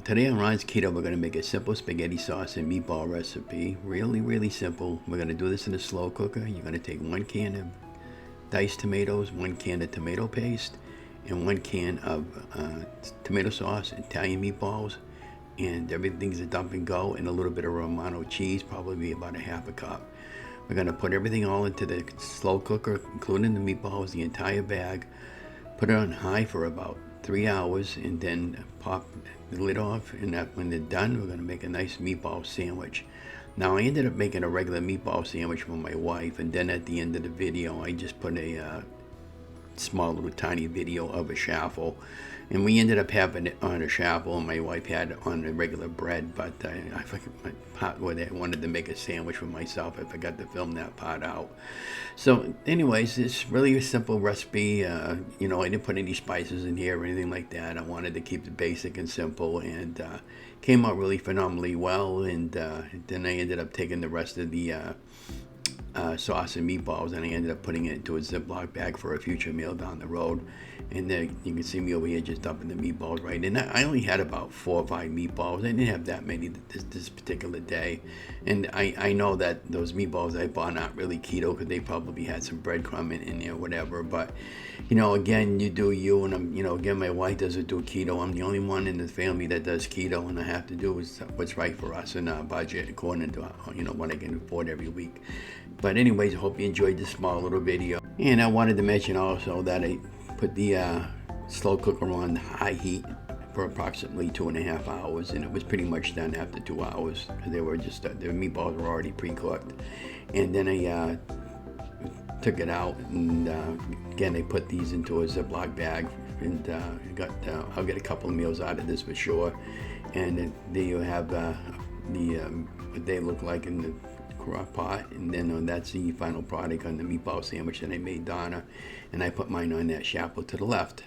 Today on Ron's Keto, we're going to make a simple spaghetti sauce and meatball recipe. Really, really simple. We're going to do this in a slow cooker. You're going to take 1 can of diced tomatoes, 1 can of tomato paste, and 1 can of tomato sauce, Italian meatballs, and everything's a dump and go, and a little bit of Romano cheese, probably about a half a cup. We're going to put everything all into the slow cooker, including the meatballs, the entire bag. Put it on high for about 3 hours, and then pop the lid off, and when they're done, we're going to make a nice meatball sandwich. Now I ended up making a regular meatball sandwich for my wife, and then at the end of the video I just put a small little tiny video of a shaffle, and we ended up having it on a shaffle, and my wife had it on the regular bread, but I forgot my part where I wanted to make a sandwich for myself. I forgot to film that part out. So anyways, it's really a simple recipe. I didn't put any spices in here or anything like that. I wanted to keep it basic and simple, and came out really phenomenally well. And then I ended up taking the rest of the sauce and meatballs, and I ended up putting it into a Ziploc bag for a future meal down the road. And then you can see me over here just dumping the meatballs right in. I only had about 4 or 5 meatballs. I didn't have that many this particular day. And I know that those meatballs I bought aren't really keto, because they probably had some breadcrumb in there or whatever. But again, you do you, and again, my wife doesn't do keto. I'm the only one in the family that does keto, and I have to do what's right for us in our budget, according to what I can afford every week. But anyways, I hope you enjoyed this small little video. And I wanted to mention also that I put the slow cooker on high heat for approximately 2.5 hours, and it was pretty much done after 2 hours. They were just the meatballs were already pre-cooked. And then I took it out, and again I put these into a Ziploc bag, and I'll get a couple of meals out of this for sure. And there you have what they look like in the crock pot, and then that's the final product on the meatball sandwich that I made Donna, and I put mine on that shaffle to the left.